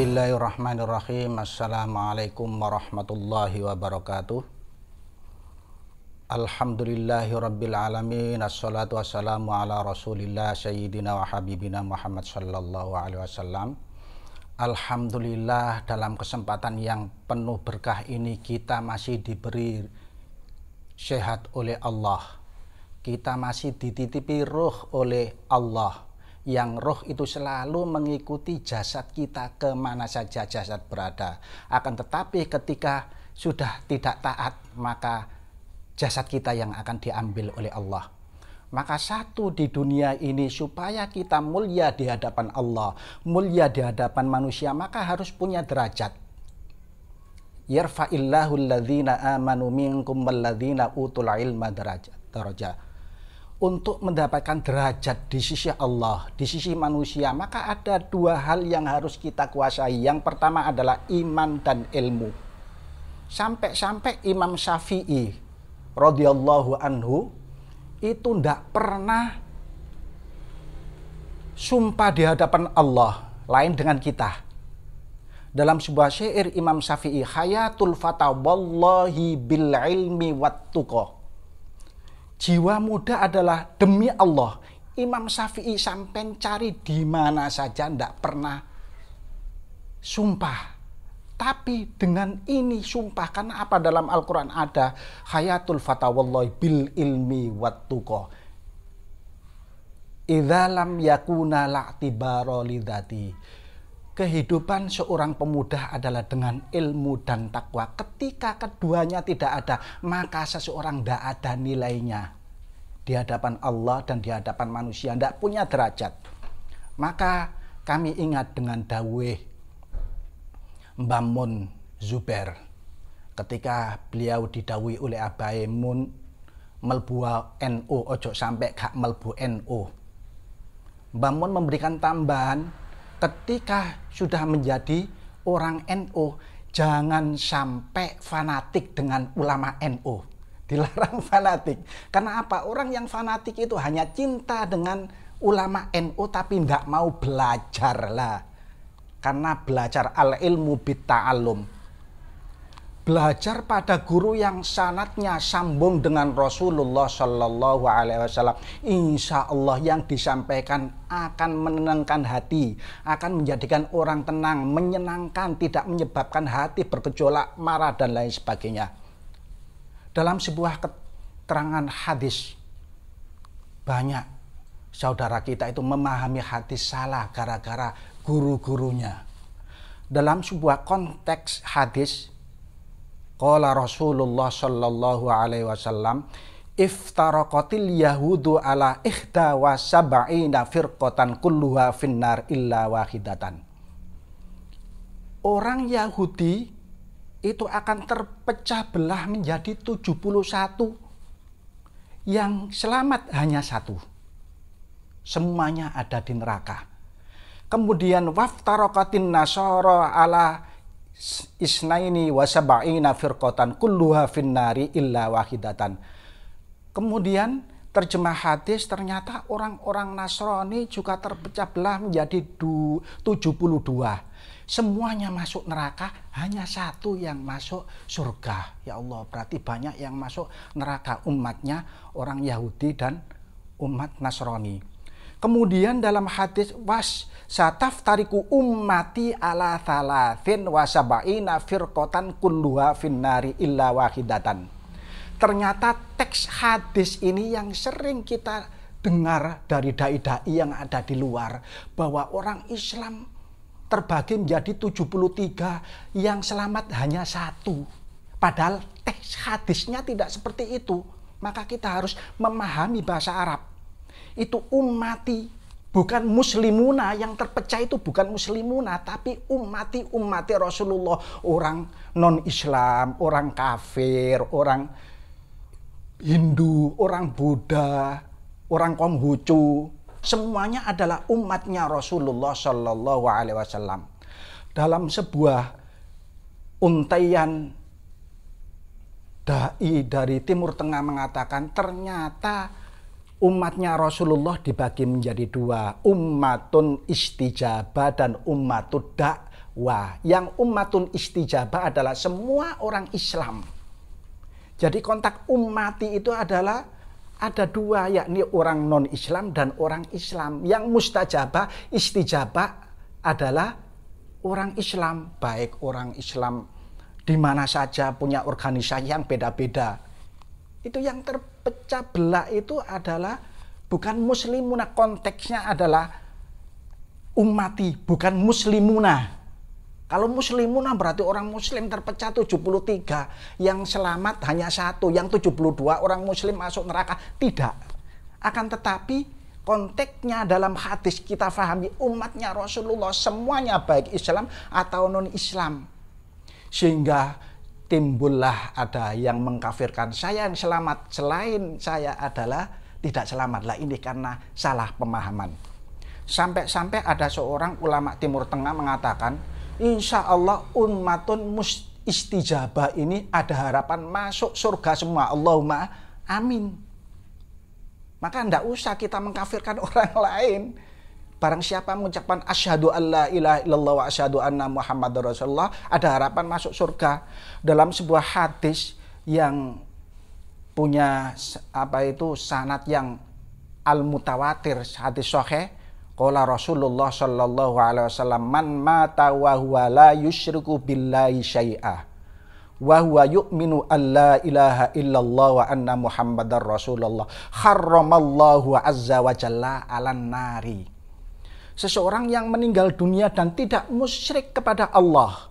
Bismillahirrahmanirrahim. Assalamualaikum warahmatullahi wabarakatuh. Alhamdulillahirabbil alamin. Assalatu wassalamu ala Rasulillah sayyidina wa habibina Muhammad sallallahu alaihi wasallam. Alhamdulillah, dalam kesempatan yang penuh berkah ini kita masih diberi sehat oleh Allah. Kita masih dititipi ruh oleh Allah, yang roh itu selalu mengikuti jasad kita kemana saja jasad berada. Akan tetapi ketika sudah tidak taat, maka jasad kita yang akan diambil oleh Allah. Maka satu di dunia ini, supaya kita mulia di hadapan Allah, mulia di hadapan manusia, maka harus punya derajat. Yarfa'illahu alladhina amanu minkum walladhina utul ilma darajat. Untuk mendapatkan derajat di sisi Allah, di sisi manusia, maka ada dua hal yang harus kita kuasai. Yang pertama adalah iman dan ilmu. Sampai-sampai Imam Syafi'i radhiyallahu anhu itu tidak pernah sumpah di hadapan Allah lain dengan kita. Dalam sebuah syair Imam Syafi'i, hayatul fata wallahi bil ilmi wat tuqa. Jiwa muda adalah demi Allah. Imam Syafi'i sampai cari di mana saja tidak pernah sumpah. Tapi dengan ini sumpah, karena apa? Dalam Al-Quran ada hayatul fata wallahi bil ilmi wat tuqa. Idza lam yakuna la'tibara lidzati. Kehidupan seorang pemuda adalah dengan ilmu dan takwa. Ketika keduanya tidak ada, maka seseorang tidak ada nilainya di hadapan Allah dan di hadapan manusia, tidak punya derajat. Maka kami ingat dengan dawuh Mbah Mun Zubair ketika beliau didhawuhi oleh Abahe Mun melbu NU, ojo sampai gak melbu NU. Mbah Mun memberikan tambahan, ketika sudah menjadi orang NU, jangan sampai fanatik dengan ulama NU. Dilarang fanatik. Karena apa? Orang yang fanatik itu hanya cinta dengan ulama NU tapi tidak mau belajar lah. Karena belajar al-ilmu bitta'allum. Belajar pada guru yang sanadnya sambung dengan Rasulullah Sallallahu Alaihi Wasallam, insya Allah yang disampaikan akan menenangkan hati, akan menjadikan orang tenang, menyenangkan, tidak menyebabkan hati bergejolak, marah dan lain sebagainya. Dalam sebuah keterangan hadis, banyak saudara kita itu memahami hadis salah gara-gara guru-gurunya. Dalam sebuah konteks hadis, qala Rasulullah sallallahu alaihi wasallam, iftaraqatil yahudu ala ihda wa sab'ina firqatan kulluha finnar illa wahidatan. Orang Yahudi itu akan terpecah belah menjadi 71. Yang selamat hanya satu. Semuanya ada di neraka. Kemudian waftaraqatin nasara ala isnaini wa sab'ina firqatan kulluha finnari illa wahidatan. Kemudian terjemah hadis, ternyata orang-orang Nasrani juga terpecah belah menjadi 72. Semuanya masuk neraka, hanya satu yang masuk surga. Ya Allah, berarti banyak yang masuk neraka, umatnya orang Yahudi dan umat Nasrani. Kemudian dalam hadis sataftariku ummati ala thalathin wa sab'ina firqatan kulluha finnari illa wahidatan. Ternyata teks hadis ini yang sering kita dengar dari dai-dai yang ada di luar, bahwa orang Islam terbagi menjadi 73, yang selamat hanya satu. Padahal teks hadisnya tidak seperti itu. Maka kita harus memahami bahasa Arab. Itu ummati, bukan muslimuna. Yang terpecah itu bukan muslimuna, tapi ummati Rasulullah. Orang non-Islam, orang kafir, orang Hindu, orang Buddha, orang Konghucu, semuanya adalah umatnya Rasulullah Sallallahu Alaihi Wasallam. Dalam sebuah untaian dai dari Timur Tengah mengatakan, ternyata umatnya Rasulullah dibagi menjadi dua, ummatun istijabah dan ummatud Wah, yang ummatun istijabah adalah semua orang Islam. Jadi kontak ummati itu adalah ada dua, yakni orang non-Islam dan orang Islam. Yang mustajabah, istijabah adalah orang Islam, baik orang Islam di mana saja punya organisasi yang beda-beda. Itu yang terpecah belah itu adalah bukan muslimuna, konteksnya adalah ummati, bukan muslimuna. Kalau muslimuna berarti orang muslim terpecah 73, yang selamat hanya satu, yang 72 orang muslim masuk neraka. Tidak. Akan tetapi konteksnya dalam hadis kita fahami umatnya Rasulullah semuanya baik Islam atau non-Islam. Sehingga timbullah ada yang mengkafirkan saya yang selamat, selain saya adalah tidak selamat. Lah ini karena salah pemahaman. Sampai-sampai ada seorang ulama Timur Tengah mengatakan, insya Allah ummatun istijabah ini ada harapan masuk surga semua. Allahumma amin. Maka tidak usah kita mengkafirkan orang lain. Barang siapa mengucapkan asyhadu alla ilaha illallah wa asyhadu anna muhammadar rasulullah, ada harapan masuk surga. Dalam sebuah hadis yang punya sanad yang al-mutawatir, hadis sahih, qala Rasulullah sallallahu alaihi wasallam, man mata wa huwa la yusyriku billahi syai'a wa huwa yu'minu alla ilaha illallah wa anna muhammadar rasulullah harramallahu azza wa jalla 'alan nari. Seseorang yang meninggal dunia dan tidak musyrik kepada Allah,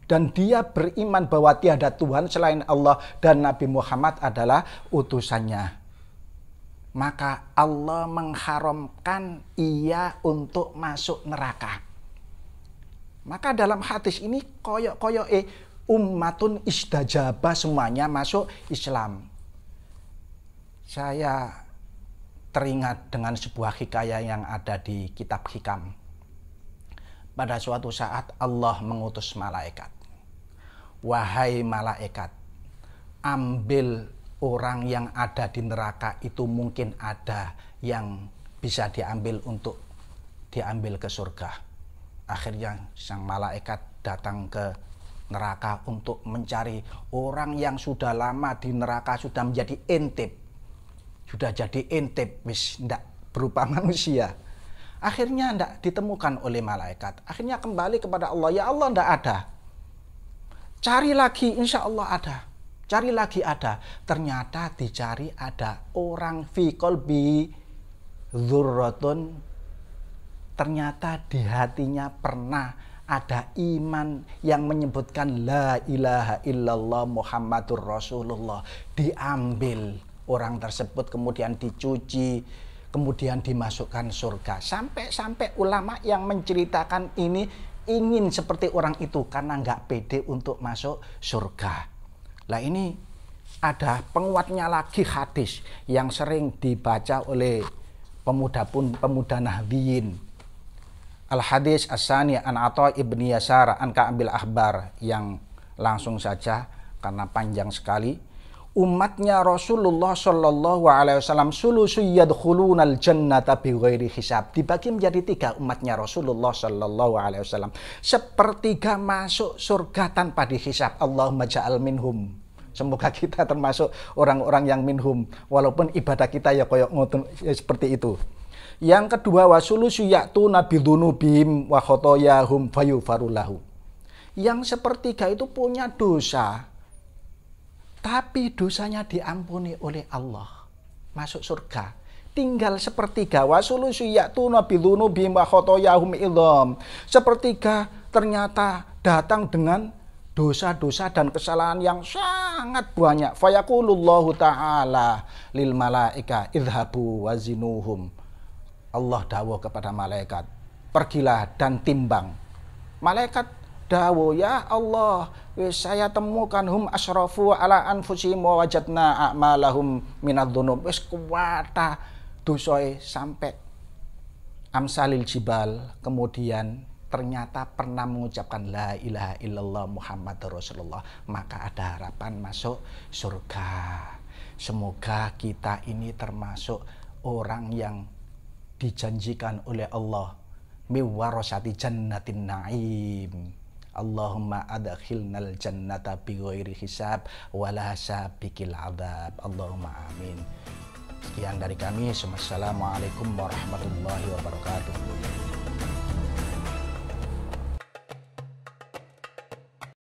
dan dia beriman bahwa tiada Tuhan selain Allah dan Nabi Muhammad adalah utusannya, maka Allah mengharamkan ia untuk masuk neraka. Maka dalam hadis ini koyok ummatun istajabah, semuanya masuk Islam. Saya teringat dengan sebuah hikayah yang ada di kitab Hikam. Pada suatu saat Allah mengutus malaikat. Wahai malaikat, ambil orang yang ada di neraka itu, mungkin ada yang bisa diambil untuk diambil ke surga. Akhirnya sang malaikat datang ke neraka untuk mencari orang yang sudah lama di neraka, sudah menjadi intip. Sudah jadi intip, wis ndak berupa manusia. Akhirnya ndak ditemukan oleh malaikat. Akhirnya kembali kepada Allah. Ya Allah, ndak ada. Cari lagi, insya Allah ada. Cari lagi ada. Ternyata dicari ada orang fi qalbi dzurratun. Ternyata di hatinya pernah ada iman yang menyebutkan la ilaha illallah Muhammadur Rasulullah. Diambil orang tersebut, kemudian dicuci, kemudian dimasukkan surga. Sampai-sampai ulama yang menceritakan ini ingin seperti orang itu karena nggak pede untuk masuk surga. Lah ini ada penguatnya lagi hadis yang sering dibaca oleh pemuda Nahdiyin. Al-hadis as-sani an Atha ibni Yasar an Ka'bil Ahbar, yang langsung saja karena panjang sekali. Umatnya Rasulullah Shallallahu Alaihi Wasallam sulusu yadkhulunal jannata bighairi hisab. Dibagi menjadi tiga umatnya Rasulullah Shallallahu Alaihi Wasallam. Sepertiga masuk surga tanpa dihisab. Allahumma ja'al minhum. Semoga kita termasuk orang-orang yang minhum. Walaupun ibadah kita ya koyok ngotun seperti itu. Yang kedua, wasulusu ya'tuna bidunubihim wa khotoyahum fayufarulahu. Yang sepertiga itu punya dosa, tapi dosanya diampuni oleh Allah, masuk surga. Tinggal sepertiga, wasulusu ya'tuna bidunubihim wa khotoyahum idham. Sepertiga ternyata datang dengan dosa-dosa dan kesalahan yang sangat banyak. Fayaqulullahu ta'ala lil malaika idhabu wazinuhum. Allah dawuh kepada malaikat, pergilah dan timbang. Malaikat dawuh, ya Allah, saya temukan hum asrafu ala anfusihim wa wajadna a'malahum minadz-dzunub. Wis kuwata dosae sampai amsalil jibal. Kemudian ternyata pernah mengucapkan la ilaha illallah Muhammadur Rasulullah, maka ada harapan masuk surga. Semoga kita ini termasuk orang yang dijanjikan oleh Allah miwarosati jannatin na'im. Allahumma adkhilnal jannata bighairi hisab wala sabiqil adzab. Allahumma amin. Sekian dari kami. Wassalamualaikum warahmatullahi wabarakatuh.